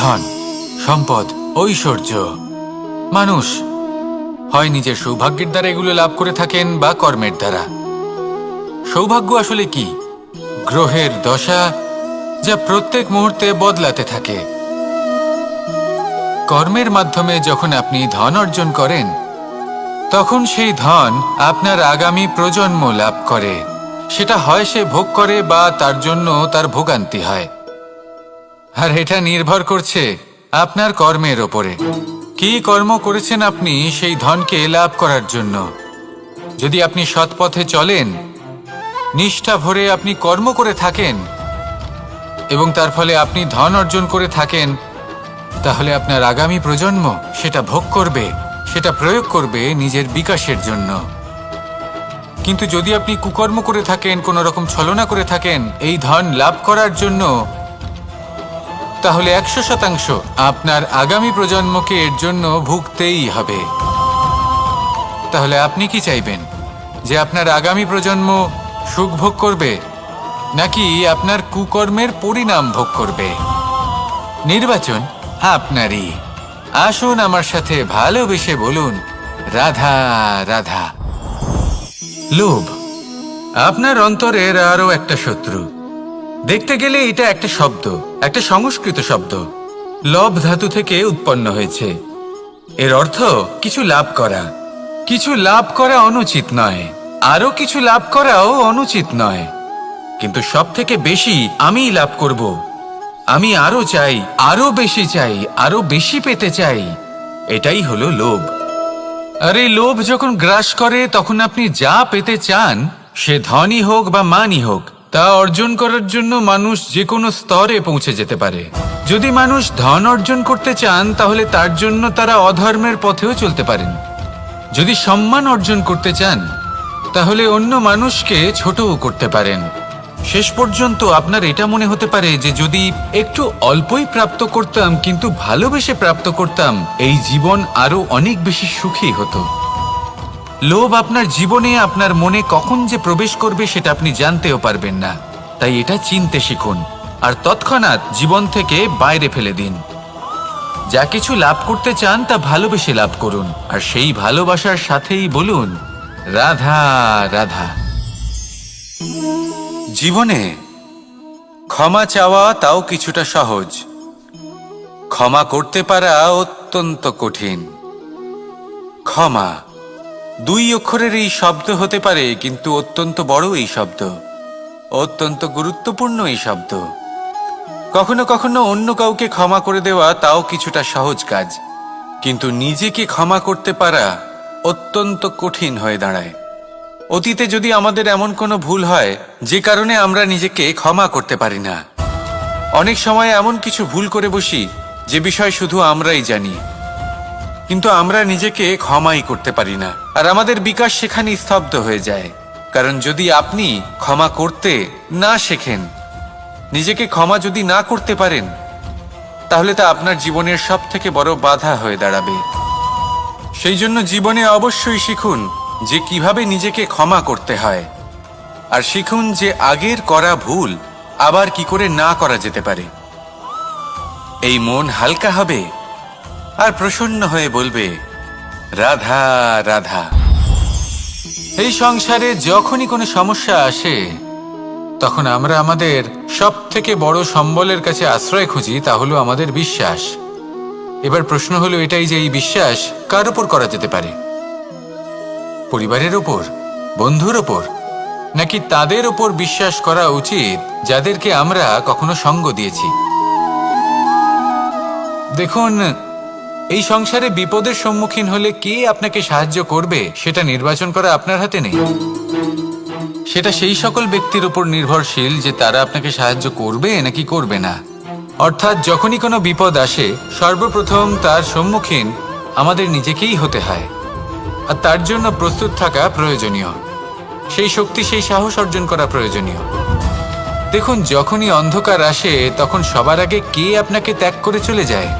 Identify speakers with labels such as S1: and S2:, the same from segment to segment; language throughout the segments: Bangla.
S1: ধন, সম্পদ, ঐশ্বর্য। মানুষ হয় নিজের সৌভাগ্যের দ্বারা এগুলো লাভ করে থাকেন বা কর্মের দ্বারা। সৌভাগ্য আসলে কি? গ্রহের দশা যা প্রত্যেক মুহূর্তে বদলাতে থাকে। কর্মের মাধ্যমে যখন আপনি ধন অর্জন করেন, তখন সেই ধন আপনার আগামী প্রজন্ম লাভ করে। সেটা হয় সে ভোগ করে বা তার জন্য তার ভোগান্তি হয়। আর এটা নির্ভর করছে আপনার কর্মের ওপরে। কি কর্ম করেছেন আপনি সেই ধনকে লাভ করার জন্য? যদি আপনি সৎ পথে চলেন, নিষ্ঠা ভরে আপনি কর্ম করে থাকেন এবং তার ফলে আপনি ধন অর্জন করে থাকেন, তাহলে আপনার আগামী প্রজন্ম সেটা ভোগ করবে, সেটা প্রয়োগ করবে নিজের বিকাশের জন্য। কিন্তু যদি আপনি কুকর্ম করে থাকেন, কোনো রকম ছলনা করে থাকেন এই ধন লাভ করার জন্য, তাহলে 100% আপনার আগামী প্রজন্মকে এর জন্য ভুগতেই হবে। তাহলে আপনি কি চাইবেন? যে আপনার আগামী প্রজন্ম সুখ ভোগ করবে, নাকি আপনার কুকর্মের পরিণাম ভোগ করবে? নির্বাচন আপনারই। আসুন আমার সাথে ভালোবেসে বলুন, রাধা রাধা। লোভ আপনার অন্তরের আরো একটা শত্রু। দেখতে গেলে এটা একটা শব্দ, একটা সংস্কৃত শব্দ। লব ধাতু থেকে উৎপন্ন হয়েছে। এর অর্থ কিছু লাভ করা। কিছু লাভ করা অনুচিত নয়, আরো কিছু লাভ করাও অনুচিত নয়, কিন্তু সব থেকে বেশি আমিই লাভ করব, আমি আরো চাই, আরো বেশি চাই, আরো বেশি পেতে চাই, এটাই হলো লোভ। আর এই লোভ যখন গ্রাস করে, তখন আপনি যা পেতে চান, সে ধনই হোক বা মানই হোক, তা অর্জন করার জন্য মানুষ যে কোনো স্তরে পৌঁছে যেতে পারে। যদি মানুষ ধন অর্জন করতে চান, তাহলে তার জন্য তারা অধর্মের পথেও চলতে পারেন। যদি সম্মান অর্জন করতে চান, তাহলে অন্য মানুষকে ছোটও করতে পারেন। শেষ পর্যন্ত আপনার এটা মনে হতে পারে যে যদি একটু অল্পই প্রাপ্ত করতাম, কিন্তু ভালোবেসে প্রাপ্ত করতাম, এই জীবন আরো অনেক বেশি সুখী হতো। লোভ আপনার জীবনে, আপনার মনে কখন যে প্রবেশ করবে সেটা আপনি জানতেও পারবেন না। তাই এটা চিনতে শিখুন আর তৎক্ষণাৎ জীবন থেকে বাইরে ফেলে দিন। যা কিছু লাভ করতে চান তা ভালোবেসে লাভ করুন, আর সেই ভালোবাসার সাথেই বলুন, রাধা রাধা। জীবনে ক্ষমা চাওয়া তাও কিছুটা সহজ, ক্ষমা করতে পারা অত্যন্ত কঠিন। ক্ষমা 2 অক্ষরের এই শব্দ হতে পারে, কিন্তু অত্যন্ত বড় এই শব্দ, অত্যন্ত গুরুত্বপূর্ণ এই শব্দ। কখনো কখনো অন্য কাউকে ক্ষমা করে দেওয়া তাও কিছুটা সহজ কাজ, কিন্তু নিজেকে ক্ষমা করতে পারা অত্যন্ত কঠিন হয়ে দাঁড়ায়। অতীতে যদি আমাদের এমন কোনো ভুল হয় যে কারণে আমরা নিজেকে ক্ষমা করতে পারি না, অনেক সময় এমন কিছু ভুল করে বসি যে বিষয় শুধু আমরাই জানি, কিন্তু আমরা নিজেকে ক্ষমাই করতে পারি না, আর আমাদের বিকাশ সেখানে স্তব্ধ হয়ে যায়। কারণ যদি আপনি ক্ষমা করতে না শেখেন, নিজেকে ক্ষমা যদি না করতে পারেন, তাহলে তা আপনার জীবনের সবথেকে বড় বাধা হয়ে দাঁড়াবে। সেই জন্য জীবনে অবশ্যই শিখুন যে কিভাবে নিজেকে ক্ষমা করতে হয়, আর শিখুন যে আগের করা ভুল আবার কি করে না করা যেতে পারে। এই মন হালকা হবে আর প্রসন্ন হয়ে বলবে, রাধা রাধা। এই সংসারে যখনই কোনো সমস্যা আসে, তখন আমরা আমাদের সব থেকে বড় সম্বলের কাছে আশ্রয় খুঁজি, তা হলো আমাদের বিশ্বাস। এবার প্রশ্ন হলো এটাই যে এই বিশ্বাস কার উপর করা যেতে পারে? পরিবারের ওপর, বন্ধুর ওপর, নাকি তাদের ওপর বিশ্বাস করা উচিত যাদেরকে আমরা কখনো সঙ্গ দিয়েছি? দেখুন, এই সংসারে বিপদের সম্মুখীন হলে কে আপনাকে সাহায্য করবে সেটা নির্বাচন করা আপনার হাতে নেই। সেটা সেই সকল ব্যক্তির উপর নির্ভরশীল যে তারা আপনাকে সাহায্য করবে নাকি করবে না। অর্থাৎ যখনই কোনো বিপদ আসে, সর্বপ্রথম তার সম্মুখীন আমাদের নিজেকেই হতে হয়, আর তার জন্য প্রস্তুত থাকা প্রয়োজনীয়। সেই শক্তি, সেই সাহস অর্জন করা প্রয়োজনীয়। দেখুন, যখনই অন্ধকার আসে, তখন সবার আগে কে আপনাকে ত্যাগ করে চলে যায়?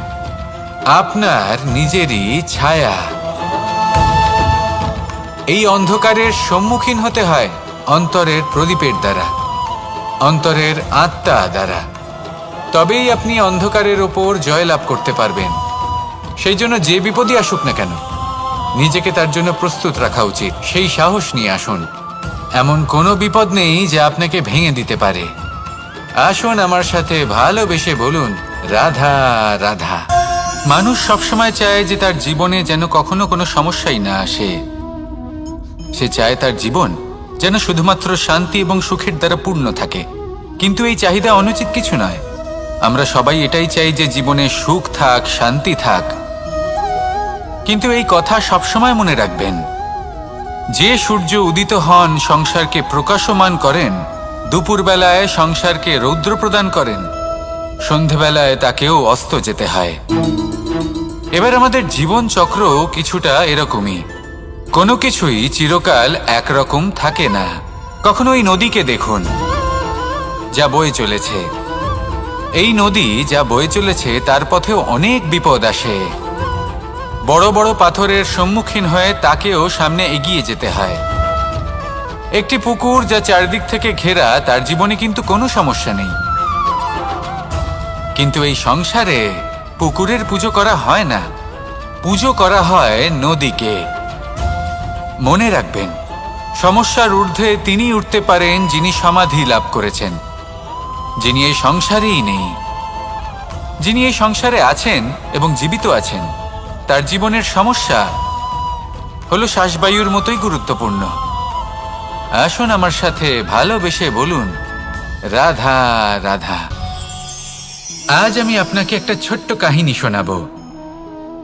S1: আপনার নিজেরই ছায়া। এই অন্ধকারের সম্মুখীন হতে হয় অন্তরের প্রদীপের দ্বারা, অন্তরের আত্মা দ্বারা। তবেই আপনি অন্ধকারের ওপর জয়লাভ করতে পারবেন। সেই জন্য যে বিপদই আসুক না কেন, নিজেকে তার জন্য প্রস্তুত রাখা উচিত। সেই সাহস নিয়ে আসুন। এমন কোনো বিপদ নেই যা আপনাকে ভেঙে দিতে পারে। আসুন আমার সাথে ভালোবেসে বলুন, রাধা রাধা। মানুষ সবসময় চায় যে তার জীবনে যেন কখনো কোনো সমস্যাই না আসে। সে চায় তার জীবন যেন শুধুমাত্র শান্তি এবং সুখের দ্বারা পূর্ণ থাকে। কিন্তু এই চাহিদা অনুচিত কিছু নয়। আমরা সবাই এটাই চাই যে জীবনে সুখ থাক, শান্তি থাক। কিন্তু এই কথা সবসময় মনে রাখবেন, যে সূর্য উদিত হন সংসারকে প্রকাশমান করেন, দুপুরবেলায় সংসারকে রৌদ্র প্রদান করেন, সন্ধেবেলায় তাকেও অস্ত যেতে হয়। এবার আমাদের জীবন চক্র কিছুটা এরকমই। কোনো কিছুই চিরকাল একরকম থাকে না। কখনো এই নদীকে দেখুন যা বয়ে চলেছে। এই নদী যা বয়ে চলেছে তার পথেও অনেক বিপদ আসে। বড় বড় পাথরের সম্মুখীন হয়ে তাকেও সামনে এগিয়ে যেতে হয়। একটি পুকুর যা চারদিক থেকে ঘেরা, তার জীবনে কিন্তু কোনো সমস্যা নেই। কিন্তু এই সংসারে পুকুরের পুজো করা হয় না, পুজো করা হয় নদীকে। মনে রাখবেন, সমস্যার ঊর্ধ্বে তিনি উঠতে পারেন যিনি সমাধি লাভ করেছেন, যিনি এই সংসারেই নেই। যিনি এই সংসারে আছেন এবং জীবিত আছেন, তার জীবনের সমস্যা হলো শ্বাসবায়ুর মতোই গুরুত্বপূর্ণ। আসুন আমার সাথে ভালোবেসে বলুন, রাধা রাধা। আজ আমি আপনাকে একটা ছোট্ট কাহিনী শোনাবো।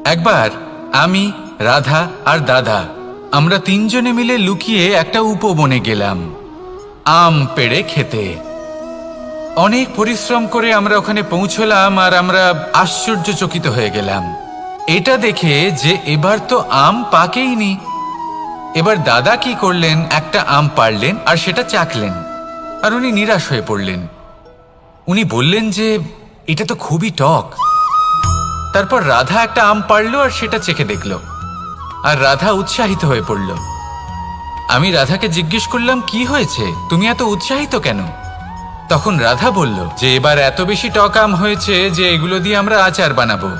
S1: একবার আমি, রাধা আর দাদা, আমরা তিনজনে মিলে লুকিয়ে একটা উপবনে গেলাম আম পেড়ে খেতে। অনেক পরিশ্রম করে আমরা ওখানে পৌঁছলাম আর আমরা আশ্চর্যচকিত হয়ে গেলাম এটা দেখে যে এবার তো আম পাকেইনি। এবার দাদা কি করলেন, একটা আম পাড়লেন আর সেটা চাখলেন, আর উনি নিরাশ হয়ে পড়লেন। উনি বললেন যে এটা তো খুবই টক। তারপর রাধা একটা আম পাড়লো আর সেটা চেখে দেখল, আর রাধা উৎসাহিত হয়ে পড়ল। আমি রাধাকে জিজ্ঞেস করলাম, কি হয়েছে, তুমি এত উৎসাহিত কেন? তখন রাধা বলল যে এবার এত বেশি টক আম হয়েছে যে এগুলো দিয়ে আমরা আচার বানাবো।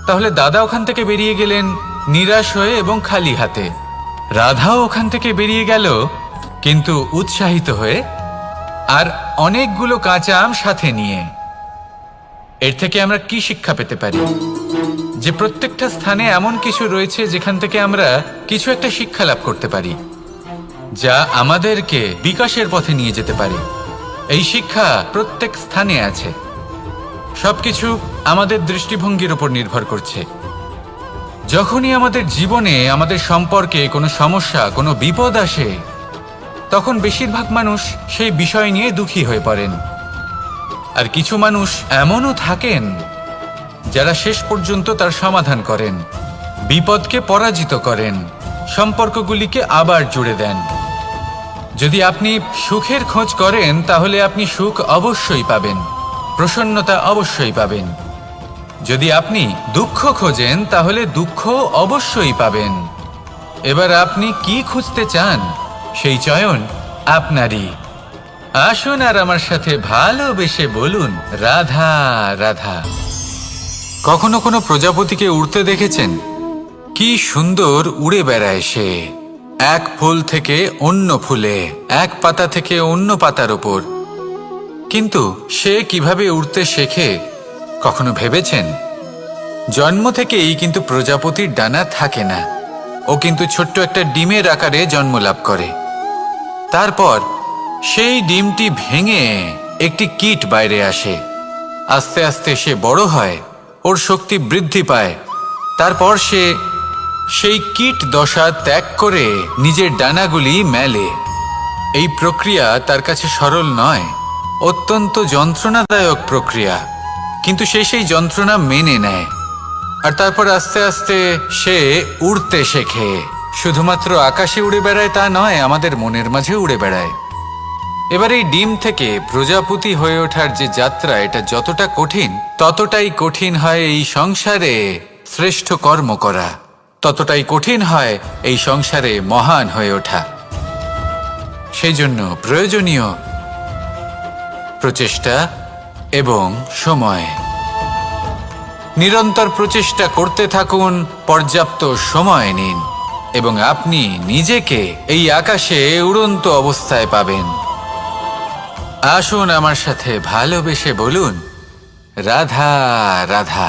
S1: তাহলে দাদা ওখান থেকে বেরিয়ে গেলেন নিরাশ হয়ে এবং খালি হাতে। রাধাও ওখান থেকে বেরিয়ে গেল কিন্তু উৎসাহিত হয়ে, আর অনেকগুলো কাঁচা আম সাথে নিয়ে। এর থেকে আমরা কি শিক্ষা পেতে পারি? যে প্রত্যেকটা স্থানে এমন কিছু রয়েছে যেখান থেকে আমরা কিছু একটা শিক্ষা লাভ করতে পারি, যা আমাদেরকে বিকাশের পথে নিয়ে যেতে পারে। এই শিক্ষা প্রত্যেক স্থানে আছে। সবকিছু আমাদের দৃষ্টিভঙ্গির উপর নির্ভর করছে। যখনই আমাদের জীবনে, আমাদের সম্পর্কে কোনো সমস্যা, কোনো বিপদ আসে, তখন বেশিরভাগ মানুষ সেই বিষয় নিয়ে দুঃখী হয়ে পড়েন। আর কিছু মানুষ এমনও থাকেন যারা শেষ পর্যন্ত তার সমাধান করেন, বিপদকে পরাজিত করেন, সম্পর্কগুলিকে আবার জুড়ে দেন। যদি আপনি সুখের খোঁজ করেন তাহলে আপনি সুখ অবশ্যই পাবেন, প্রসন্নতা অবশ্যই পাবেন। যদি আপনি দুঃখ খোঁজেন তাহলে দুঃখ অবশ্যই পাবেন। এবার আপনি কি খুঁজতে চান, সেই চয়ন আপনারই। আসুন আর আমার সাথে ভালোবেসে বলুন, রাধা রাধা। কখনো কোনো প্রজাপতিকে উড়তে দেখেছেন? কি সুন্দর উড়ে বেড়ায় সে, এক ফুল থেকে অন্য ফুলে, এক পাতা থেকে অন্য পাতার ওপর। কিন্তু সে কিভাবে উড়তে শেখে কখনো ভেবেছেন? জন্ম থেকেই কিন্তু প্রজাপতির ডানা থাকে না। ও কিন্তু ছোট্ট একটা ডিমের আকারে জন্ম লাভ করে। তারপর সেই ডিমটি ভেঙে একটি কীট বাইরে আসে। আস্তে আস্তে সে বড় হয়, ওর শক্তি বৃদ্ধি পায়। তারপর সে সেই কীট দশা ত্যাগ করে নিজের ডানাগুলি মেলে। এই প্রক্রিয়া তার কাছে সরল নয়, অত্যন্ত যন্ত্রণাদায়ক প্রক্রিয়া, কিন্তু সে সেই যন্ত্রণা মেনে নেয়। আর তারপর আস্তে আস্তে সে উড়তে শেখে। শুধুমাত্র আকাশে উড়ে বেড়ায় তা নয়, আমাদের মনের মাঝে উড়ে বেড়ায়। এবার এই ডিম থেকে প্রজাপতি হয়ে ওঠার যে যাত্রা, এটা যতটা কঠিন, ততটাই কঠিন হয় এই সংসারে শ্রেষ্ঠ কর্ম করা, ততটাই কঠিন হয় এই সংসারে মহান হয়ে ওঠা। সেই জন্য প্রয়োজনীয় প্রচেষ্টা এবং সময়। নিরন্তর প্রচেষ্টা করতে থাকুন, পর্যাপ্ত সময় নিন এবং আপনি নিজেকে এই আকাশে উড়ন্ত অবস্থায় পাবেন। আসুন আমার সাথে ভালোবেসে বলুন, রাধা রাধা,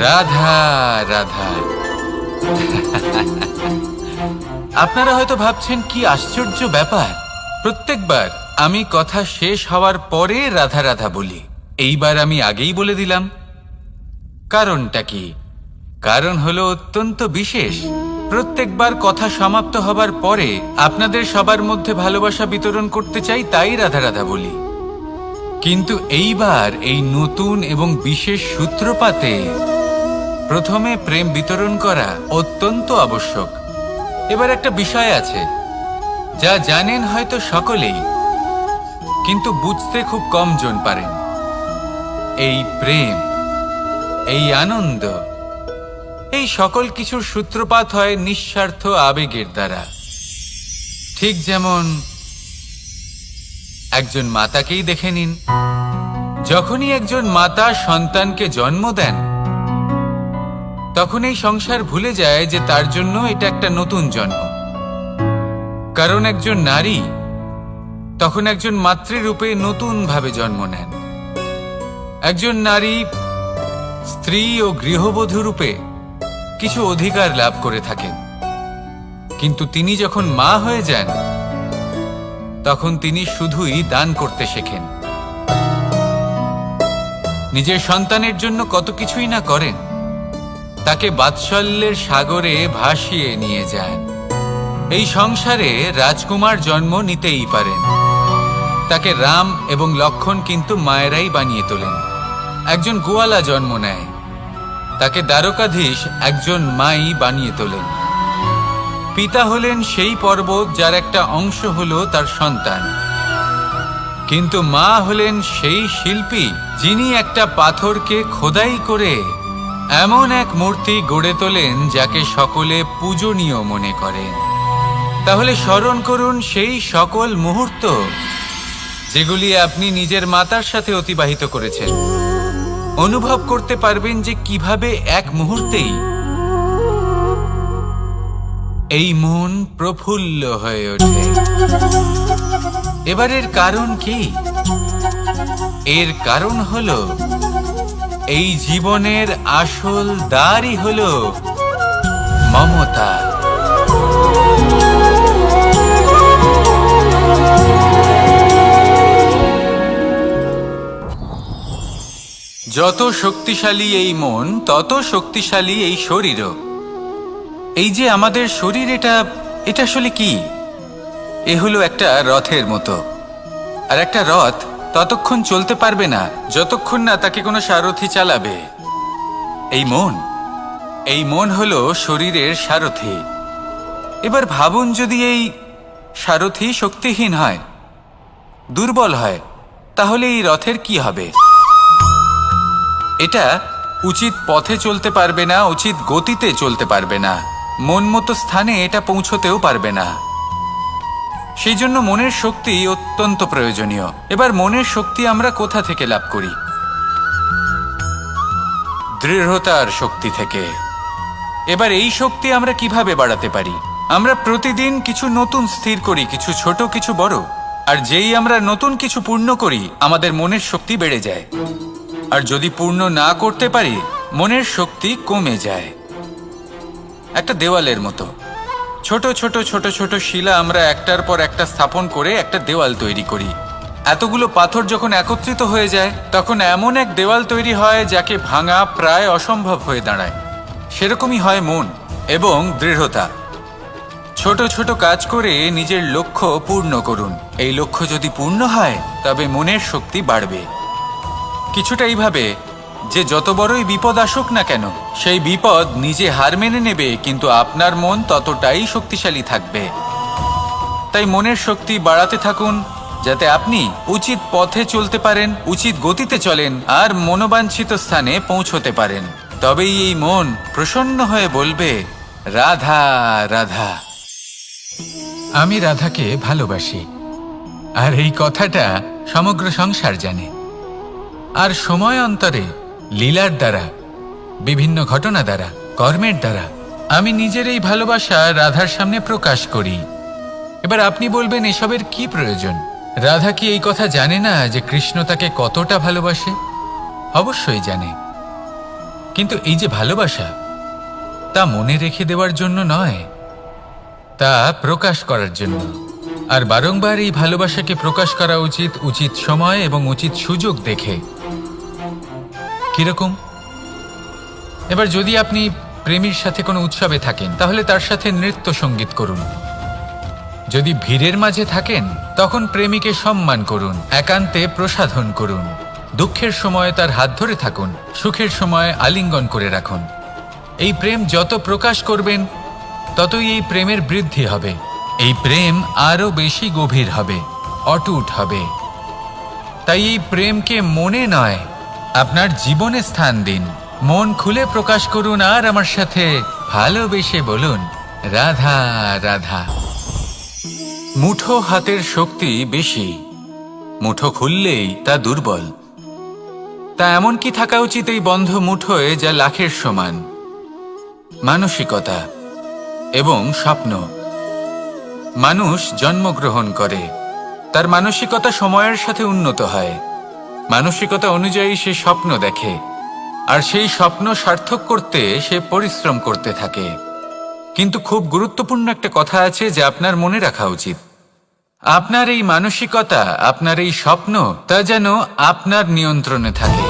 S1: রাধা রাধা। আপনারা হয়তো ভাবছেন কি আশ্চর্য ব্যাপার, প্রত্যেকবার আমি কথা শেষ হওয়ার পরে রাধা রাধা বলি। এইবার আমি আগেই বলে দিলাম। কারণটা কি? কারণ হলো অত্যন্ত বিশেষ। প্রত্যেকবার কথা সমাপ্ত হবার পরে আপনাদের সবার মধ্যে ভালোবাসা বিতরণ করতে চাই, তাই রাধা রাধা বলি। কিন্তু এইবার এই নতুন এবং বিশেষ সূত্রপাতে প্রথমে প্রেম বিতরণ করা অত্যন্ত আবশ্যক। এবার একটা বিষয় আছে যা জানেন হয়তো সকলেই, কিন্তু বুঝতে খুব কম জন পারেন। এই প্রেম, এই আনন্দ, এই সকল কিছুর সূত্রপাত হয় নিঃস্বার্থ আবেগের দ্বারা। ঠিক যেমন একজন মাতাকেই দেখে নিন। যখনই একজন মাতা সন্তানকে জন্ম দেন, তখন এই সংসার ভুলে যায় যে তার জন্য এটা একটা নতুন জন্ম। কারণ একজন নারী তখন একজন মাতৃরূপে নতুনভাবে জন্ম নেন। একজন নারী স্ত্রী ও গৃহবধূ রূপে কিছু অধিকার লাভ করে থাকেন, কিন্তু তিনি যখন মা হয়ে যান তখন তিনি শুধুই দান করতে শেখেন। নিজের সন্তানের জন্য কত কিছুই না করেন, তাকে বাৎসল্যের সাগরে ভাসিয়ে নিয়ে যান। এই সংসারে রাজকুমার জন্ম নিতেই পারেন, তাকে রাম এবং লক্ষ্মণ কিন্তু মায়েরাই বানিয়ে তোলেন। একজন গোয়ালা জন্ম নেয়, তাকে দ্বারকাধীশ একজন মাই বানিয়ে তোলেন। পিতা হলেন সেই পর্বত যার একটা অংশ হলো তার সন্তান, কিন্তু মা হলেন সেই শিল্পী যিনি একটা পাথরকে খোদাই করে এমন এক মূর্তি গড়ে তোলেন যাকে সকলে পূজনীয় মনে করেন। তাহলে স্মরণ করুন সেই সকল মুহূর্ত যেগুলি আপনি নিজের মাতার সাথে অতিবাহিত করেছেন। অনুভব করতে পারবেন যে কিভাবে এক মুহূর্তেই এই মন প্রফুল্ল হয়ে ওঠে। এবারের কারণ কি? এর কারণ হলো এই জীবনের আসল দ্বারই হলো মমতা। যত শক্তিশালী এই মন, তত শক্তিশালী এই শরীরও। এই যে আমাদের শরীর, এটা আসলে কি? এ হলো একটা রথের মতো। আর একটা রথ ততক্ষণ চলতে পারবে না যতক্ষণ না তাকে কোনো সারথি চালাবে। এই মন হলো শরীরের সারথি। এবার ভাবুন, যদি এই সারথি শক্তিহীন হয়, দুর্বল হয়, তাহলে এই রথের কি হবে? এটা উচিত পথে চলতে পারবে না, উচিত গতিতে চলতে পারবে না, মন মতো স্থানে এটা পৌঁছতেও পারবে না। সেই জন্য মনের শক্তি অত্যন্ত প্রয়োজনীয়। এবার মনের শক্তি আমরা কোথা থেকে লাভ করি? দৃঢ়তার শক্তি থেকে। এবার এই শক্তি আমরা কিভাবে বাড়াতে পারি? আমরা প্রতিদিন কিছু নতুন স্থির করি, কিছু ছোট কিছু বড়। আর যেই আমরা নতুন কিছু পূর্ণ করি, আমাদের মনের শক্তি বেড়ে যায়। আর যদি পূর্ণ না করতে পারি, মনের শক্তি কমে যায়। একটা দেওয়ালের মতো ছোট ছোট ছোট ছোট শিলা আমরা একটার পর একটা স্থাপন করে একটা দেওয়াল তৈরি করি। এতগুলো পাথর যখন একত্রিত হয়ে যায়, তখন এমন এক দেওয়াল তৈরি হয় যাকে ভাঙা প্রায় অসম্ভব হয়ে দাঁড়ায়। সেরকমই হয় মন এবং দৃঢ়তা। ছোট ছোট কাজ করে নিজের লক্ষ্য পূর্ণ করুন। এই লক্ষ্য যদি পূর্ণ হয়, তবে মনের শক্তি বাড়বে। কিছুটা এইভাবে যে যত বড়ই বিপদ আসুক না কেন, সেই বিপদ নিজে হার মেনে নেবে, কিন্তু আপনার মন ততটাই শক্তিশালী থাকবে। তাই মনের শক্তি বাড়াতে থাকুন, যাতে আপনি উচিত পথে চলতে পারেন, উচিত গতিতে চলেন আর মনোবাঞ্ছিত স্থানে পৌঁছতে পারেন। তবেই এই মন প্রসন্ন হয়ে বলবে, রাধা রাধা। আমি রাধাকে ভালোবাসি। আর এই কথাটা সমগ্র সংসার জানে। আর সময় অন্তরে লীলার দ্বারা, বিভিন্ন ঘটনা দ্বারা, কর্মের দ্বারা আমি নিজের এই ভালোবাসা রাধার সামনে প্রকাশ করি। এবার আপনি বলবেন, এসবের কি প্রয়োজন? রাধা কি এই কথা জানে না যে কৃষ্ণ তাকে কতটা ভালোবাসে? অবশ্যই জানে, কিন্তু এই যে ভালোবাসা, তা মনে রেখে দেওয়ার জন্য নয়, তা প্রকাশ করার জন্য। আর বারংবার এই ভালোবাসাকে প্রকাশ করা উচিত, উচিত সময় এবং উচিত সুযোগ দেখে। কিরকম? এবার যদি আপনি প্রেমীর সাথে কোনো উৎসবে থাকেন, তাহলে তার সাথে নৃত্য সঙ্গীত করুন। যদি ভিড়ের মাঝে থাকেন, তখন প্রেমীকে সম্মান করুন, একান্তে প্রসাধন করুন। দুঃখের সময় তার হাত ধরে থাকুন, সুখের সময় আলিঙ্গন করে রাখুন। এই প্রেম যত প্রকাশ করবেন, ততই এই প্রেমের বৃদ্ধি হবে। এই প্রেম আরো বেশি গভীর হবে, অটুট হবে। তাই এই প্রেমকে মনে নয়, আপনার জীবনে স্থান দিন। মন খুলে প্রকাশ করুন আর আমার সাথে ভালোবেসে বলুন, রাধা রাধা। মুঠো হাতের শক্তি বেশি, মুঠো খুললেই তা দুর্বল। তা এমন কি থাকা উচিত এই বন্ধ মুঠোয় যা লাখের সমান? মানসিকতা এবং স্বপ্ন। মানুষ জন্মগ্রহণ করে, তার মানসিকতা সময়ের সাথে উন্নত হয়। মানসিকতা অনুযায়ী সে স্বপ্ন দেখে, আর সেই স্বপ্ন সার্থক করতে সে পরিশ্রম করতে থাকে। কিন্তু খুব গুরুত্বপূর্ণ একটা কথা আছে যা আপনার মনে রাখা উচিত। আপনার এই মানসিকতা, আপনার এই স্বপ্ন, তা যেন আপনার নিয়ন্ত্রণে থাকে।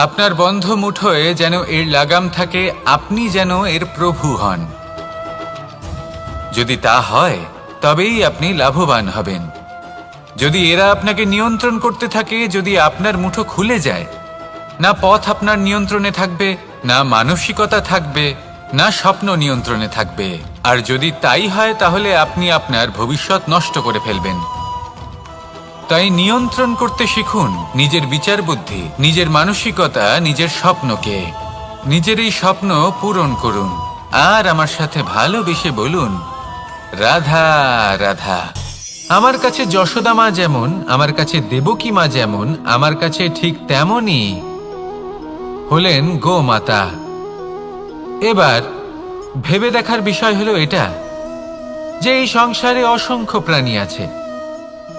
S1: আপনার বন্ধ মুঠোয় যেন এর লাগাম থাকে, আপনি যেন এর প্রভু হন। যদি তা হয়, তবেই আপনি লাভবান হবেন। যদি এরা আপনাকে নিয়ন্ত্রণ করতে থাকে, যদি আপনার মুঠো খুলে যায়, না পথ আপনার নিয়ন্ত্রণে থাকবে, না মানসিকতা থাকবে, না স্বপ্ন নিয়ন্ত্রণে থাকবে। আর যদি তাই হয়, তাহলে আপনি আপনার ভবিষ্যৎ নষ্ট করে ফেলবেন। তাই নিয়ন্ত্রণ করতে শিখুন নিজের বিচার বুদ্ধি, নিজের মানসিকতা, নিজের স্বপ্নকে। নিজের এই স্বপ্ন পূরণ করুন আর আমার সাথে ভালোবেসে বলুন, রাধা রাধা। আমার কাছে যশোদা মা যেমন, আমার কাছে দেবকী মা যেমন, আমার কাছে ঠিক তেমনই হলেন গোমাতা। এবার ভেবে দেখার বিষয় হলো এটা, যে এই সংসারে অসংখ্য প্রাণী আছে।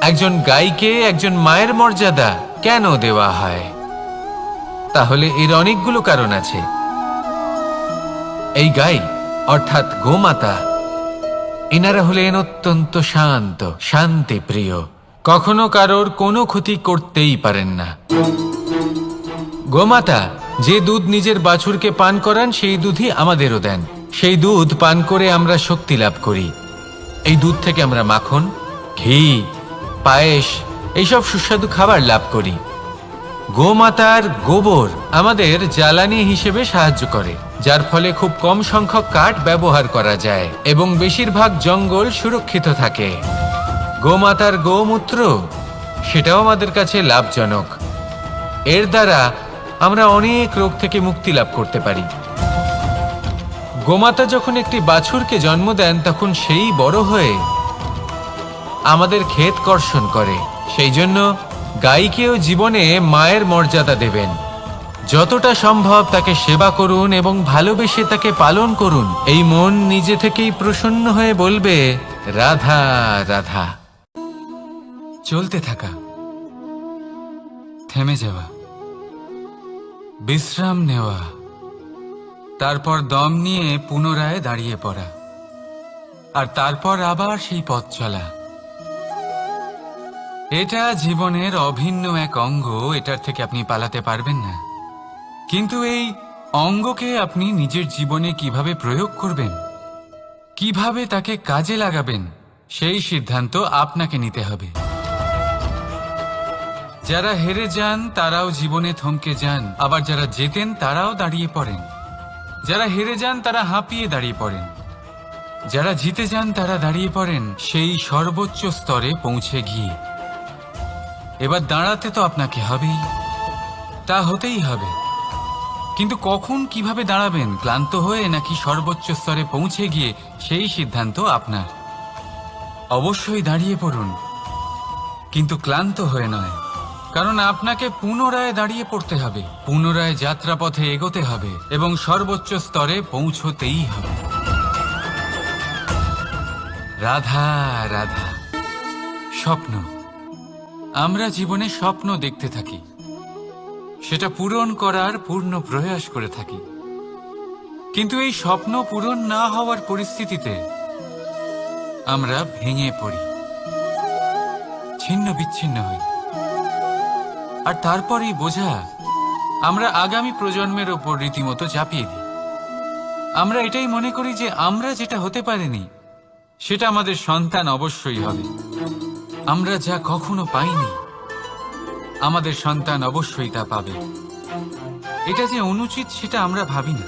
S1: একজন গাইকে একজন মায়ের মর্যাদা কেন দেওয়া হয়? তাহলে এর অনেকগুলো কারণ আছে। এই গাই অর্থাৎ গোমাতা, এনারা হলেন অত্যন্ত শান্ত, শান্তি প্রিয়, কখনো কারোর কোনো ক্ষতি করতেই পারেন না। গোমাতা যে দুধ নিজের বাছুরকে পান করান, সেই দুধই আমাদেরও দেন। সেই দুধ পান করে আমরা শক্তি লাভ করি। এই দুধ থেকে আমরা মাখন, ঘি, পায়েস, এইসব সুস্বাদু খাবার লাভ করি। গোমাতার গোবর আমাদের জ্বালানি হিসেবে সাহায্য করে, যার ফলে খুব কম সংখ্যক কাঠ ব্যবহার করা যায় এবং বেশিরভাগ জঙ্গল সুরক্ষিত থাকে। গোমাতার গোমূত্র, সেটাও আমাদের কাছে লাভজনক। এর দ্বারা আমরা অনেক রোগ থেকে মুক্তি লাভ করতে পারি। গোমাতা যখন একটি বাছুরকে জন্ম দেন, তখন সেই বড় হয়ে আমাদের ক্ষেত কর্ষণ করে। সেই জন্য গাইকেও জীবনে মায়ের মর্যাদা দেবেন। যতটা সম্ভব তাকে সেবা করুন এবং ভালোবেসে তাকে পালন করুন। এই মন নিজে থেকেই প্রসন্ন হয়ে বলবে, রাধা রাধা। চলতে থাকা, থেমে যাওয়া, বিশ্রাম নেওয়া, তারপর দম নিয়ে পুনরায় দাঁড়িয়ে পড়া, আর তারপর আবার সেই পথ চলা। এটা জীবনের অভিন্ন এক অঙ্গ, এটার থেকে আপনি পালাতে পারবেন না। কিন্তু এই অঙ্গকে আপনি নিজের জীবনে কিভাবে প্রয়োগ করবেন, কিভাবে তাকে কাজে লাগাবেন, সেই সিদ্ধান্ত আপনাকে নিতে হবে। যারা হেরে যান তারাও জীবনে থমকে যান, আবার যারা জেতেন তারাও দাঁড়িয়ে পড়েন। যারা হেরে যান তারা হাঁপিয়ে দাঁড়িয়ে পড়েন, যারা জিতে যান তারা দাঁড়িয়ে পড়েন সেই সর্বোচ্চ স্তরে পৌঁছে গিয়ে। এবার দাঁড়াতে তো আপনাকে হবেই, তা হতেই হবে। কিন্তু কখন, কিভাবে দাঁড়াবেন, ক্লান্ত হয়ে নাকি সর্বোচ্চ স্তরে পৌঁছে গিয়ে, সেই সিদ্ধান্ত আপনার। অবশ্যই দাঁড়িয়ে পড়ুন, কিন্তু ক্লান্ত হয়ে নয়, কারণ আপনাকে পুনরায় দাঁড়িয়ে পড়তে হবে, পুনরায় যাত্রাপথে এগোতে হবে এবং সর্বোচ্চ স্তরে পৌঁছতেই হবে। রাধা রাধা। স্বপ্ন, আমরা জীবনে স্বপ্ন দেখতে থাকি, সেটা পূরণ করার পূর্ণ প্রয়াস করে থাকি, কিন্তু এই স্বপ্ন পূরণ না হওয়ার পরিস্থিতিতে আমরা ভেঙে পড়ি, ছিন্ন বিচ্ছিন্ন হই। আর তারপরেই বোঝা আমরা আগামী প্রজন্মের ওপর রীতিমতো চাপিয়ে দিই। আমরা এটাই মনে করি যে আমরা যেটা হতে পারিনি সেটা আমাদের সন্তান অবশ্যই হবে। আমরা যা কখনো পাইনি আমাদের সন্তান অবশ্যই তা পাবে। এটা যে অনুচিত সেটা আমরা ভাবি না,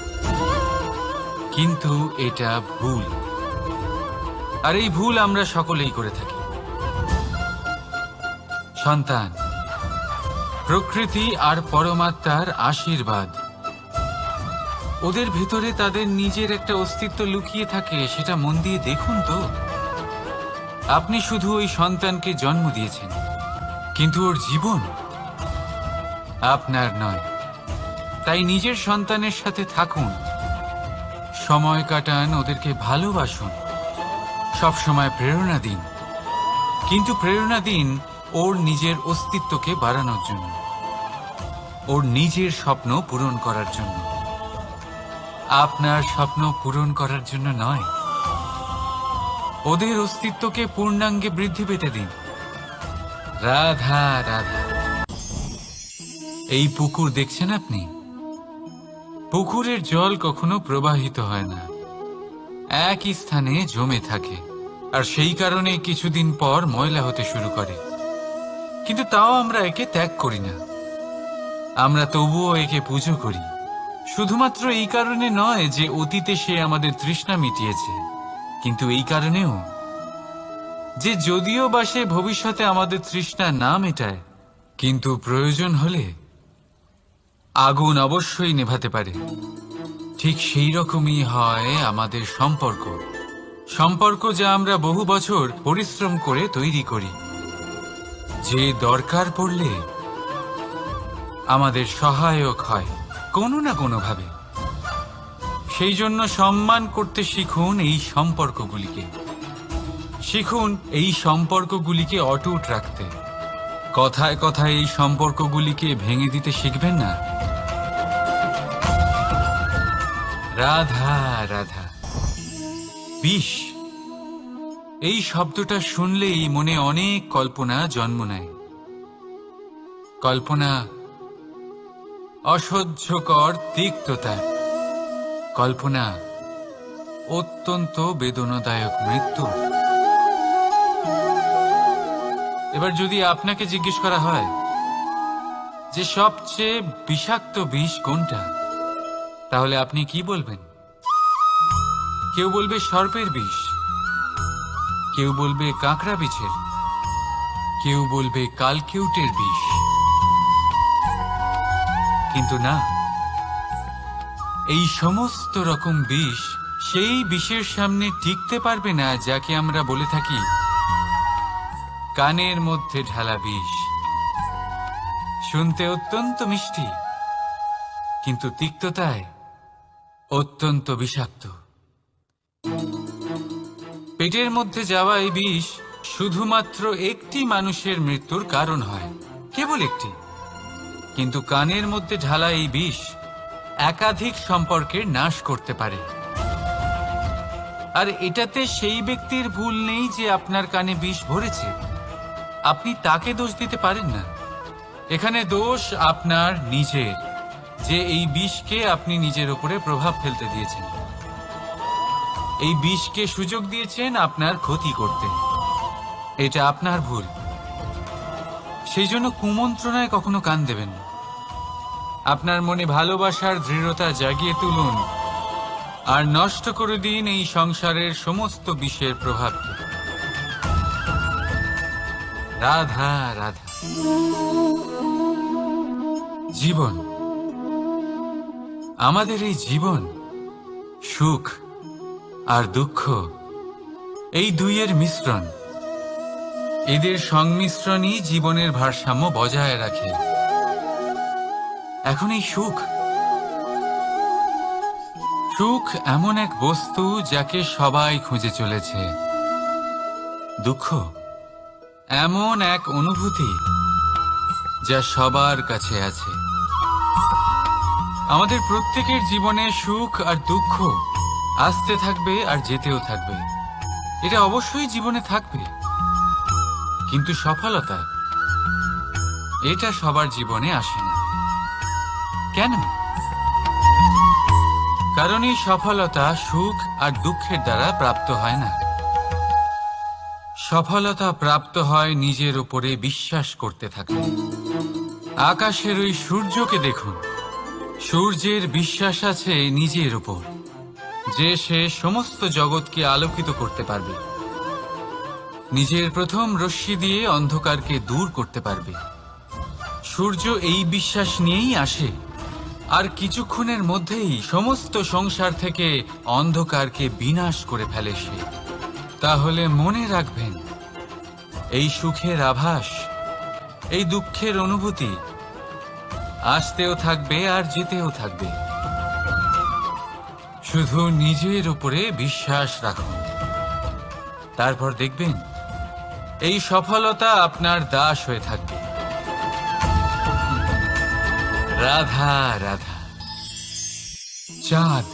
S1: কিন্তু এটা ভুল। আর এই ভুল আমরা সকলেই করে থাকি। সন্তান প্রকৃতি আর পরমাত্মার আশীর্বাদ। ওদের ভেতরে তাদের নিজের একটা অস্তিত্ব লুকিয়ে থাকে, সেটা মন দিয়ে দেখুন তো। আপনি শুধু ওই সন্তানকে জন্ম দিয়েছেন, কিন্তু ওর জীবন আপনার নয়। তাই নিজের সন্তানের সাথে থাকুন, সময় কাটান, ওদেরকে ভালোবাসুন, সবসময় প্রেরণা দিন, কিন্তু প্রেরণা দিন ওর নিজের অস্তিত্বকে বাড়ানোর জন্য, ওর নিজের স্বপ্ন পূরণ করার জন্য, আপনার স্বপ্ন পূরণ করার জন্য নয়। ওদের অস্তিত্বকে পূর্ণাঙ্গে বৃদ্ধি পেতে দিন। রাধা রাধা। এই পুকুর দেখছেন আপনি? পুকুরের জল কখনো প্রবাহিত হয় না, একই স্থানে জমে থাকে, আর সেই কারণে কিছুদিন পর ময়লা হতে শুরু করে। কিন্তু তাও আমরা একে ত্যাগ করি না, আমরা তবুও একে পুজো করি। শুধুমাত্র এই কারণে নয় যে অতীতে সে আমাদের তৃষ্ণা মিটিয়েছে, কিন্তু এই কারণেও যে যদিও বা সে ভবিষ্যতে আমাদের তৃষ্ণা না মেটায়, কিন্তু প্রয়োজন হলে আগুন অবশ্যই নেভাতে পারে। ঠিক সেই রকমই হয় আমাদের সম্পর্ক, সম্পর্ক যা আমরা বহু বছর পরিশ্রম করে তৈরি করি, যে দরকার পড়লে আমাদের সহায়ক হয় কোনো না কোনোভাবে। সেই জন্য সম্মান করতে শিখুন এই সম্পর্কগুলিকে, শিখুন এই সম্পর্কগুলিকে অটুট রাখতে। কথায় কথায় এই সম্পর্কগুলিকে ভেঙে দিতে শিখবেন না। রাধা রাধা। বিষ, এই শব্দটা শুনলেই মনে অনেক কল্পনা জন্ম নেয়। কল্পনা অসহ্যকর তিক্ততা, কল্পনা অত্যন্ত বেদনাদায়ক মৃত্যু। এবার যদি আপনাকে জিজ্ঞেস করা হয় যে সবচেয়ে বিষাক্ত বিষ কোনটা, তাহলে আপনি কি বলবেন? কেউ বলবে সর্পের বিষ, কেউ বলবে কাঁকড়া বিছের, কেউ বলবে কালকিউটের বিষ। কিন্তু না, এই সমস্ত রকম বিষ সেই বিষের সামনে টিকতে পারবে না যাকে আমরা বলে থাকি কানের মধ্যে ঢালা বিষ। শুনতে অত্যন্ত মিষ্টি, কিন্তু তিক্ততায় অত্যন্ত বিষাক্ত। পেটের মধ্যে যাওয়া এই বিষ শুধুমাত্র একটি মানুষের মৃত্যুর কারণ হয়, কেবল একটি। কিন্তু কানের মধ্যে ঢালা এই বিষ একাধিক সম্পর্কের নাশ করতে পারে। আর এটাতে সেই ব্যক্তির ভুল নেই যে আপনার কানে বিষ ভরেছে, আপনি তাকে দোষ দিতে পারেন না। এখানে দোষ আপনার নিজের, যে এই বিষকে আপনি নিজের উপরে প্রভাব ফেলতে দিয়েছেন, এই বিষকে সুযোগ দিয়েছেন আপনার ক্ষতি করতে। এটা আপনার ভুল। সেই জন্য কুমন্ত্রণায় কখনো কান দেবেন না। আপনার মনে ভালোবাসার দৃঢ়তা জাগিয়ে তুলুন আর নষ্ট করে দিন এই সংসারের সমস্ত বিষের প্রভাবকে। রাধা রাধা। জীবন, আমাদের এই জীবন, সুখ আর দুঃখ, এই দুইয়ের মিশ্রণ। এদের সংমিশ্রণই জীবনের ভারসাম্য বজায় রাখে। এখন এই সুখ, সুখ এমন এক বস্তু যাকে সবাই খুঁজে চলেছে। দুঃখ এমন এক অনুভূতি যা সবার কাছে আছে। আমাদের প্রত্যেকের জীবনে সুখ আর দুঃখ আসতে থাকবে আর যেতেও থাকবে। এটা অবশ্যই জীবনে থাকবে, কিন্তু সফলতা এটা সবার জীবনে আসে না। কেন? কারণ এই সফলতা সুখ আর দুঃখের দ্বারা প্রাপ্ত হয় না। সফলতা প্রাপ্ত হয় নিজের উপরে বিশ্বাস করতে থাকলে। আকাশের ওই সূর্যকে দেখুন, সূর্যের বিশ্বাস আছে নিজের উপর যে সে সমস্ত জগৎকে আলোকিত করতে পারবে, নিজের প্রথম রশ্মি দিয়ে অন্ধকারকে দূর করতে পারবে। সূর্য এই বিশ্বাস নিয়েই আসে, আর কিছুক্ষণের মধ্যেই সমস্ত সংসার থেকে অন্ধকারকে বিনাশ করে ফেলে সে। তাহলে মনে রাখবেন, এই সুখের আভাস, এই দুঃখের অনুভূতি আসতেও থাকবে আর যেতেও থাকবে। শুধু নিজের উপরে বিশ্বাস রাখুন, তারপর দেখবেন এই সফলতা আপনার দাস হয়ে থাকবে। রাধা রাধা। চাঁদ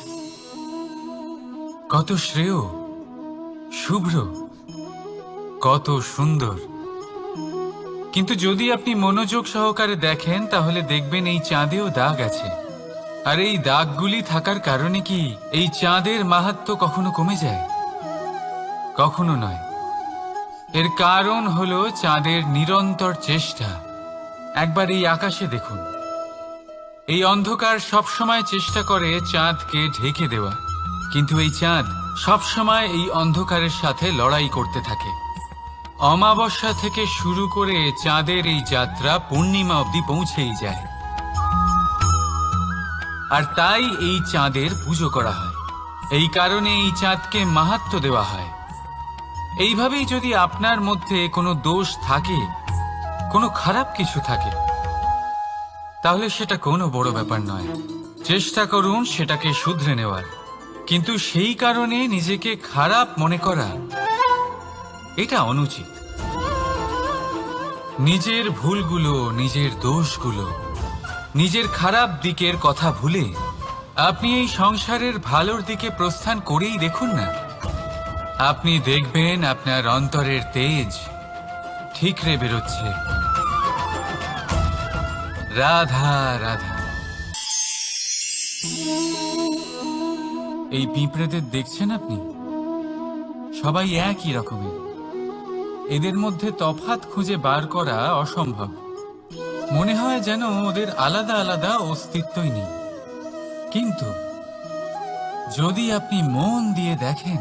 S1: কত শ্রেয়, শুভ্র, কত সুন্দর, কিন্তু যদি আপনি মনোযোগ সহকারে দেখেন তাহলে দেখবেন এই চাঁদেও দাগ আছে। আর এই দাগগুলি থাকার কারণে কি এই চাঁদের মাহাত্ম্য কখনো কমে যায়? কখনো নয়। এর কারণ হলো চাঁদের নিরন্তর চেষ্টা। একবার এই আকাশে দেখুন, এই অন্ধকার সবসময় চেষ্টা করে চাঁদকে ঢেকে দেওয়া, কিন্তু এই চাঁদ সবসময় এই অন্ধকারের সাথে লড়াই করতে থাকে। অমাবস্যা থেকে শুরু করে চাঁদের এই যাত্রা পূর্ণিমা অবধি পৌঁছেই যায়। আর তাই এই চাঁদের পুজো করা হয়, এই কারণে এই চাঁদকে মাহাত্ম্য দেওয়া হয়। এইভাবেই যদি আপনার মধ্যে কোনো দোষ থাকে, কোনো খারাপ কিছু থাকে, তাহলে সেটা কোনো বড় ব্যাপার নয়। চেষ্টা করুন সেটাকে শুধরে নেওয়ার, কিন্তু সেই কারণে নিজেকে খারাপ মনে করা এটা অনুচিত। নিজের ভুলগুলো, নিজের দোষগুলো, নিজের খারাপ দিকের কথা ভুলে আপনি এই সংসারের ভালোর দিকে প্রস্থান করেই দেখুন না। আপনি দেখবেন আপনার অন্তরের তেজ ঠিকরে বেরোচ্ছে। রাধা রাধা। এই পিঁপড়েদের দেখছেন আপনি? সবাই একই রকমের। এদের মধ্যে তফাৎ খুঁজে বার করা অসম্ভব। মনে হয় যেন ওদের আলাদা আলাদা অস্তিত্বই নেই। কিন্তু যদি আপনি মন দিয়ে দেখেন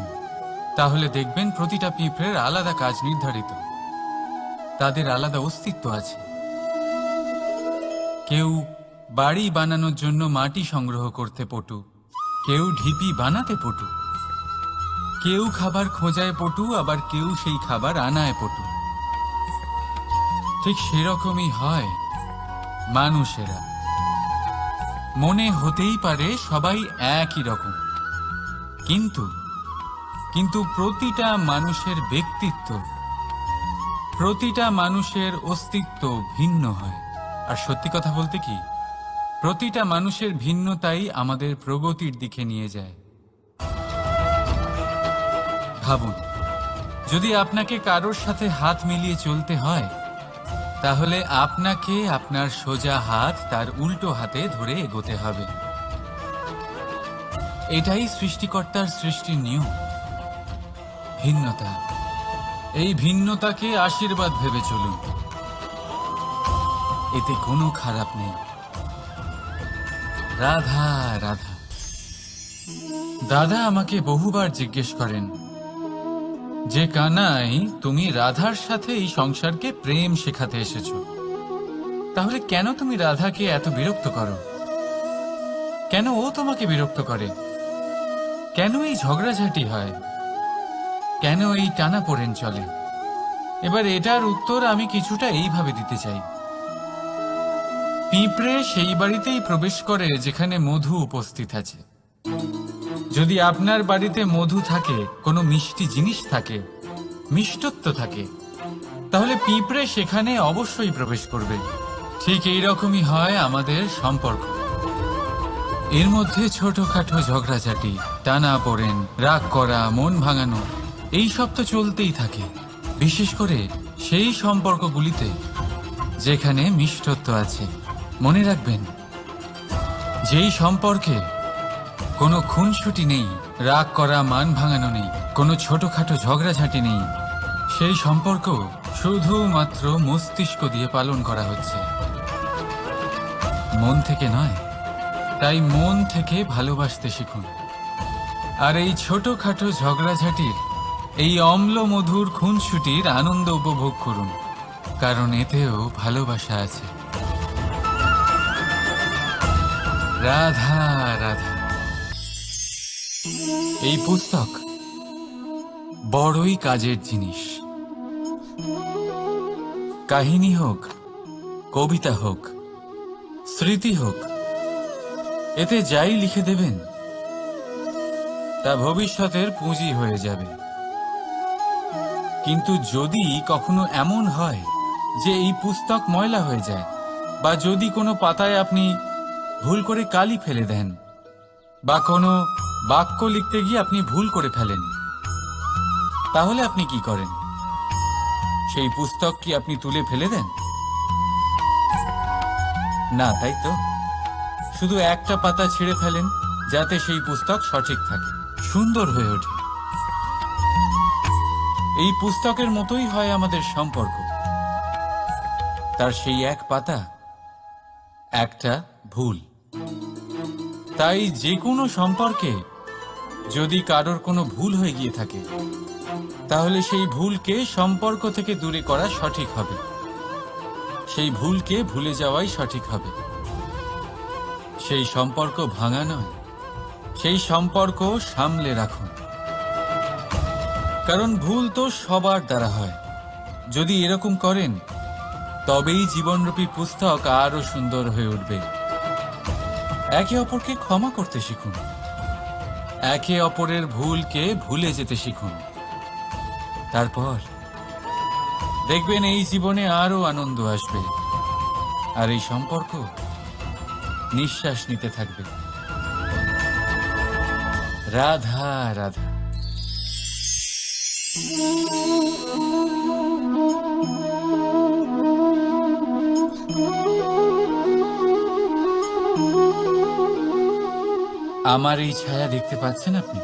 S1: তাহলে দেখবেন প্রতিটা পিঁপড়ের আলাদা কাজ নির্ধারিত, তাদের আলাদা অস্তিত্ব আছে। কেউ বাড়ি বানানোর জন্য মাটি সংগ্রহ করতে পটু, কেউ ঢিপি বানাতে পটু, কেউ খাবার খোঁজায় পটু, আবার কেউ সেই খাবার আনায় পটু। ঠিক সেরকমই হয় মানুষেরা। মনে হতেই পারে সবাই একই রকম, কিন্তু প্রতিটা মানুষের ব্যক্তিত্ব, প্রতিটা মানুষের অস্তিত্ব ভিন্ন হয়। আর সত্যি কথা বলতে কি, প্রতিটা মানুষের ভিন্নতাই আমাদের প্রগতির দিকে নিয়ে যায়। ভাবুন, যদি আপনাকে কারোর সাথে হাত মিলিয়ে চলতে হয়, তাহলে আপনাকে আপনার সোজা হাত তার উল্টো হাতে ধরে এগোতে হবে। এটাই সৃষ্টিকর্তার সৃষ্টির নিয়ম। ভিন্নতা, এই ভিন্নতাকে আশীর্বাদ ভেবে চলুন, এতে কোনো খারাপ নেই। রাধা রাধা। দাদা আমাকে বহুবার জিজ্ঞেস করেন যে কানাই, তুমি রাধার সাথে এই সংসারকে প্রেম শেখাতে এসেছো, তাহলে কেন তুমি রাধাকে এত বিরক্ত করো? কেন ও তোমাকে বিরক্ত করে? কেন এই ঝগড়াঝাটি হয়? কেন এই টানাপোড়েন চলে? এবার এটার উত্তর আমি কিছুটা এইভাবে দিতে চাই। পিঁপড়ে সেই বাড়িতেই প্রবেশ করে যেখানে মধু উপস্থিত আছে। যদি আপনার বাড়িতে মধু থাকে, কোনো মিষ্টি জিনিস থাকে, মিষ্টত্ব থাকে, তাহলে পিঁপড়ে সেখানে অবশ্যই প্রবেশ করবে। ঠিক এইরকমই হয় আমাদের সম্পর্ক। এর মধ্যে ছোটখাটো ঝগড়াঝাটি, টানাপোড়েন, রাগ করা, মন ভাঙানো, এই সব তো চলতেই থাকে, বিশেষ করে সেই সম্পর্কগুলিতে যেখানে মিষ্টত্ব আছে। মনে রাখবেন, যেই সম্পর্কে কোনো খুনসুটি নেই, রাগ করা, মান ভাঙানো নেই, কোনো ছোটখাটো ঝগড়াঝাটি নেই, সেই সম্পর্ক শুধুমাত্র মস্তিষ্ক দিয়ে পালন করা হচ্ছে, মন থেকে নয়। তাই মন থেকে ভালোবাসতে শিখুন। আর এই ছোটখাটো ঝগড়াঝাটির, এই অম্ল মধুর খুনসুটির আনন্দ উপভোগ করুন, কারণ এতেও ভালোবাসা আছে। রাধা রাধা। এই পুস্তক বড়ই কাজের জিনিস। কাহিনী হোক, কবিতা হোক, স্মৃতি হোক, এতে যাই লিখে দেবেন তা ভবিষ্যতের পুঁজি হয়ে যাবে। কিন্তু যদি কখনো এমন হয় যে এই পুস্তক ময়লা হয়ে যায়, বা যদি কোনো পাতায় আপনি ভুল করে কালি ফেলে দেন, বা কোনো বাক্য লিখতে গিয়ে আপনি ভুল করে ফেলেন, তাহলে আপনি কি করেন? সেই পুস্তক কি আপনি তুলে ফেলে দেন? না, তাই তো। শুধু একটা পাতা ছিঁড়ে ফেলেন, যাতে সেই পুস্তক সঠিক থাকে, সুন্দর হয়ে ওঠে। এই পুস্তকের মতোই হয় আমাদের সম্পর্ক। তার সেই এক পাতা, একটা ভুল। তাই যে কোনো সম্পর্কে যদি কারোর কোনো ভুল হয়ে গিয়ে থাকে, তাহলে সেই ভুলকে সম্পর্ক থেকে দূরে করা সঠিক হবে। সেই ভুলকে ভুলে যাওয়াই সঠিক হবে। সেই সম্পর্ক ভাঙা নয়, সেই সম্পর্ক সামলে রাখুন। কারণ ভুল তো সবার দ্বারা হয়। যদি এরকম করেন, তবেই জীবনরূপী পুস্তক আরো সুন্দর হয়ে উঠবে। একে অপরকে ক্ষমা করতে শিখুন, একে অপরের ভুলকে ভুলে যেতে শিখুন। তারপর দেখবেন এই জীবনে আরো আনন্দ আসবে, আর এই সম্পর্ক নিঃশ্বাস নিতে থাকবে। রাধা রাধা। আমার এই ছায়া দেখতে পাচ্ছেন আপনি?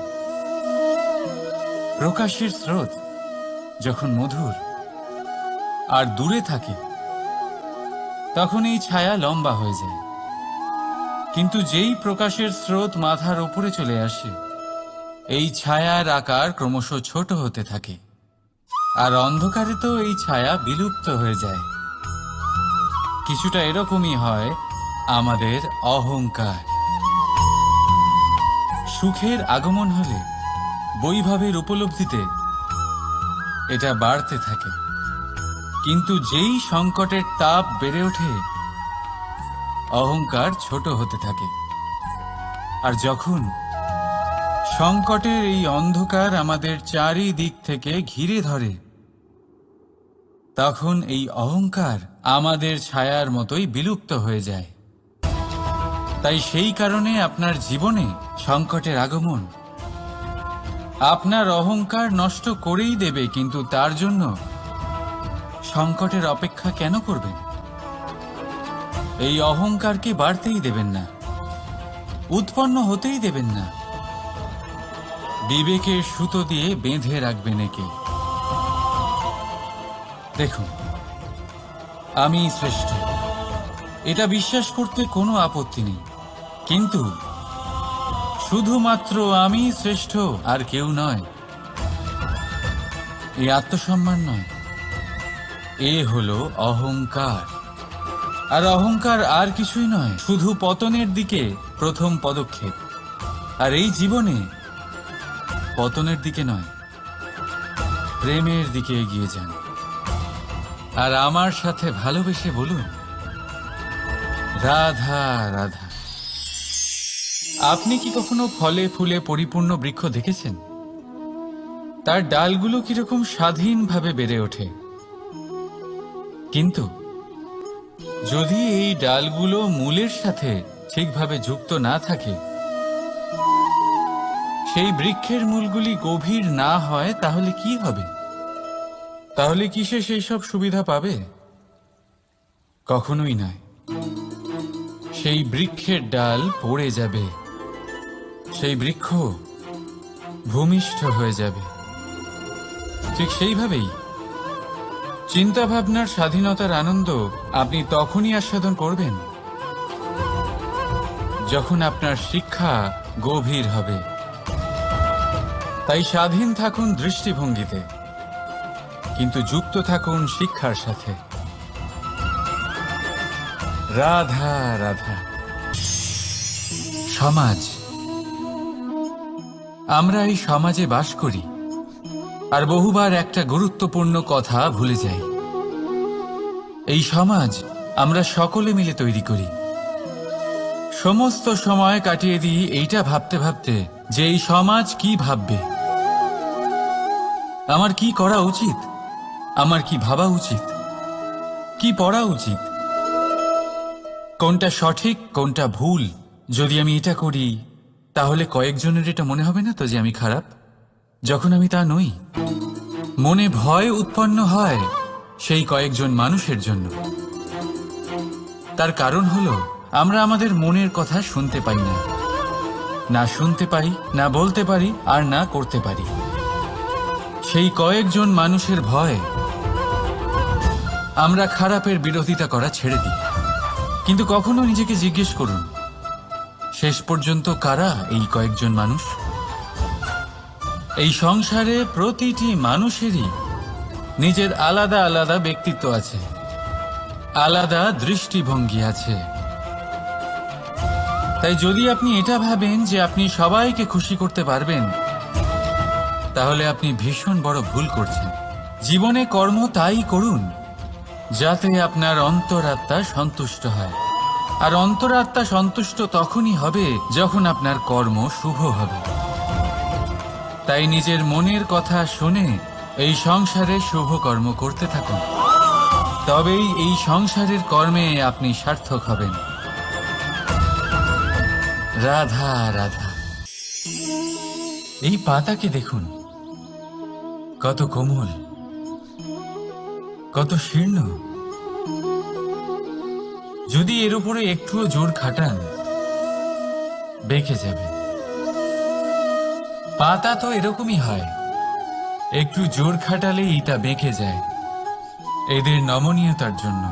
S1: প্রকাশের স্রোত যখন মধুর আর দূরে থাকে, তখন এই ছায়া লম্বা হয়ে যায়। কিন্তু যেই প্রকাশের স্রোত মাথার উপরে চলে আসে, এই ছায়ার আকার ক্রমশ ছোট হতে থাকে, আর অন্ধকারে তো এই ছায়া বিলুপ্ত হয়ে যায়। কিছুটা এরকমই হয় আমাদের অহংকার। সুখের আগমন হলে, বৈভবের উপলব্ধিতে এটা বাড়তে থাকে। কিন্তু যেই সংকটের তাপ বেড়ে ওঠে, অহংকার ছোট হতে থাকে। আর যখন সংকটের এই অন্ধকার আমাদের চারিদিক থেকে ঘিরে ধরে, তখন এই অহংকার আমাদের ছায়ার মতোই বিলুপ্ত হয়ে যায়। তাই সেই কারণে আপনার জীবনে সংকটের আগমন আপনার অহংকার নষ্ট করেই দেবে, কিন্তু তার জন্য সংকটের অপেক্ষা কেন করবেন? এই অহংকারকে বাড়তেই দেবেন না, উৎপন্ন হতেই দেবেন না। বিবেকের সুতো দিয়ে বেঁধে রাখবেন একে। দেখুন, আমি শ্রেষ্ঠ, এটা বিশ্বাস করতে কোনো আপত্তি নেই। কিন্তু শুধুমাত্র আমি শ্রেষ্ঠ, আর কেউ নয়, এই আত্মসম্মান নয়, এ হলো অহংকার। আর অহংকার আর কিছুই নয়, শুধু পতনের দিকে প্রথম পদক্ষেপ। আর এই জীবনে পতনের দিকে নয়, প্রেমের দিকে এগিয়ে যান। আর আমার সাথে ভালোবেসে বলুন, রাধা রাধা। আপনি কি কখনো ফলে ফুলে পরিপূর্ণ বৃক্ষ দেখেছেন? তার ডালগুলো কিরকম স্বাধীনভাবে বেড়ে ওঠে, কিন্তু যদি এই ডালগুলো মূলের সাথে ঠিকভাবে যুক্ত না থাকে, সেই বৃক্ষের মূলগুলি গভীর না হয়, তাহলে কি হবে? তাহলে কি সে সেই সব সুবিধা পাবে? কখনোই নয়। সেই বৃক্ষের ডাল পড়ে যাবে, সেই বৃক্ষ ভূমিষ্ঠ হয়ে যাবে। ঠিক সেইভাবেই চিন্তা ভাবনার স্বাধীনতার আনন্দ আপনি তখনই আস্বাদন করবেন যখন আপনার শিক্ষা গভীর হবে। তাই স্বাধীন থাকুন দৃষ্টিভঙ্গিতে, কিন্তু যুক্ত থাকুন শিক্ষার সাথে। রাধা রাধা। সমাজ, আমরা এই সমাজে বাস করি আর বহুবার একটা গুরুত্বপূর্ণ কথা ভুলে যাই। এই সমাজ আমরা সকলে মিলে তৈরি করি। সমস্ত সময় কাটিয়ে দিই এইটা ভাবতে ভাবতে যে এই সমাজ কি ভাববে, আমার কি করা উচিত, আমার কি ভাবা উচিত, কি পড়া উচিত, কোনটা সঠিক কোনটা ভুল। যদি আমি এটা করি তাহলে কয়েকজনের এটা মনে হবে না তো যে আমি খারাপ, যখন আমি তা নই। মনে ভয় উৎপন্ন হয় সেই কয়েকজন মানুষের জন্য। তার কারণ হলো আমরা আমাদের মনের কথা শুনতে পাই না, না শুনতে পাই, না বলতে পারি, আর না করতে পারি। সেই কয়েকজন মানুষের ভয় আমরা খারাপের বিরোধিতা করা ছেড়ে দিই। কিন্তু কখনো নিজেকে জিজ্ঞেস করুন, শেষ পর্যন্ত কারা এই কয়েকজন মানুষ? এই সংসারে প্রতিটি মানুষেরই নিজের আলাদা আলাদা ব্যক্তিত্ব আছে, আলাদা দৃষ্টিভঙ্গি আছে। তাই যদি আপনি এটা ভাবেন যে আপনি সবাইকে খুশি করতে পারবেন, তাহলে আপনি ভীষণ বড় ভুল করছেন। জীবনে কর্ম তাই করুন যাতে আপনার অন্তরাত্মা সন্তুষ্ট হয়, আর অন্তরাত্মা সন্তুষ্ট তখনই হবে যখন আপনার কর্ম শুভ হবে। তাই নিজের মনের কথা শুনে এই সংসারে শুভ কর্ম করতে থাকুন, তবেই এই সংসারের কর্মে আপনি সার্থক হবেন। রাধা রাধা। এই পাতাকে দেখুন, কত কোমল, কত শীর্ণ। যদি এর উপরে একটুও জোর খাটান, বেঁকে যাবে। পাতা তো এরকমই হয়, একটু জোর খাটালেই তা বেঁকে যায় এদের নমনীয়তার জন্য।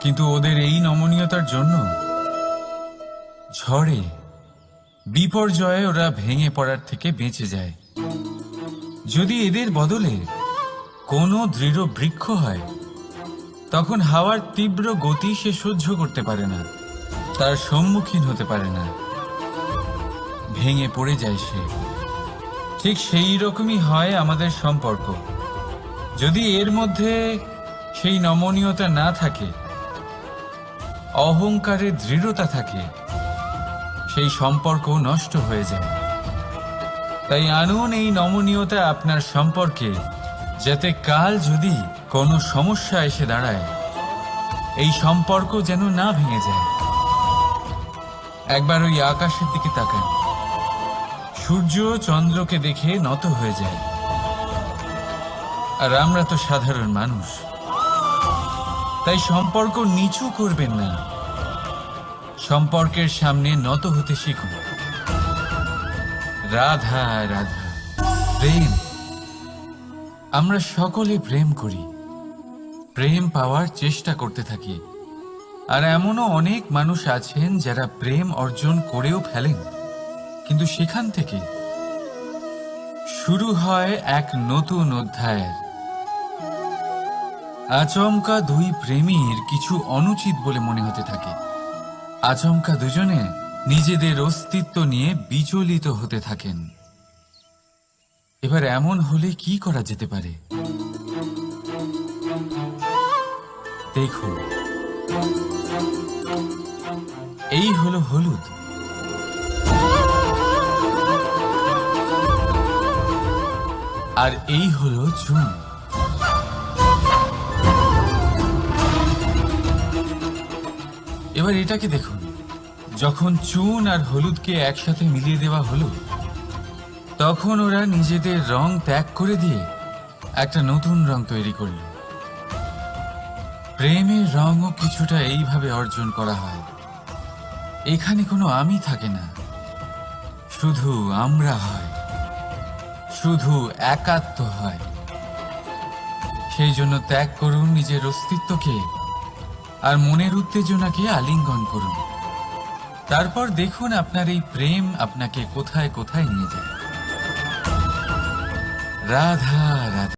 S1: কিন্তু ওদের এই নমনীয়তার জন্য ঝড়ে বিপর্যয়ে ওরা ভেঙে পড়ার থেকে বেঁচে যায়। যদি এদের বদলে কোনো দৃঢ় বৃক্ষ হয়, তখন হাওয়ার তীব্র গতি সে সহ্য করতে পারে না, তার সম্মুখীন হতে পারে না, ভেঙে পড়ে যায় সে। ঠিক সেই রকমই হয় আমাদের সম্পর্ক। যদি এর মধ্যে সেই নমনীয়তা না থাকে, অহংকারের দৃঢ়তা থাকে, সেই সম্পর্ক নষ্ট হয়ে যায়। তাই আনুন এই নমনীয়তা আপনার সম্পর্কে, যাতে কাল যদি কোনো সমস্যা এসে দাঁড়ায়, এই সম্পর্ক যেন না ভেঙে যায়। একবার ওই আকাশের দিকে তাকান, সূর্য চন্দ্রকে দেখে নত হয়ে যায়, আর আমরা তো সাধারণ মানুষ। তাই সম্পর্ক নিচু করবেন না, সম্পর্কের সামনে নত হতে শিখুন। রাধা রাধা। প্রেম, আমরা সকলে প্রেম করি, প্রেম পাওয়ার চেষ্টা করতে থাকি। আর এমনও অনেক মানুষ আছেন যারা প্রেম অর্জন করেও ফেলেন, কিন্তু সেখান থেকে শুরু হয় এক নতুন অধ্যায়ের। আচমকা দুই প্রেমীর কিছু অনুচিত বলে মনে হতে থাকে, আচমকা দুজনে নিজেদের অস্তিত্ব নিয়ে বিচলিত হতে থাকেন। এবার এমন হলে কি করা যেতে পারে?
S2: দেখুন, এই হলো হলুদ, আর এই হলো চুন। এবার এটাকে দেখুন, যখন চুন আর হলুদকে একসাথে মিলিয়ে দেওয়া হলো, তখন ওরা নিজেদের রং ত্যাগ করে দিয়ে একটা নতুন রং তৈরি করল। প্রেমের রঙও কিছুটা এইভাবে অর্জন করা হয়। এখানে কোনো আমি থাকে না, শুধু আমরা হয়, শুধু একাত্ম হয়। সেই জন্য ত্যাগ করুন নিজের অস্তিত্বকে, আর মনের উত্তেজনাকে আলিঙ্গন করুন। তারপর দেখুন আপনার এই প্রেম আপনাকে কোথায় কোথায় নিয়ে যায়। রাধা রাধা।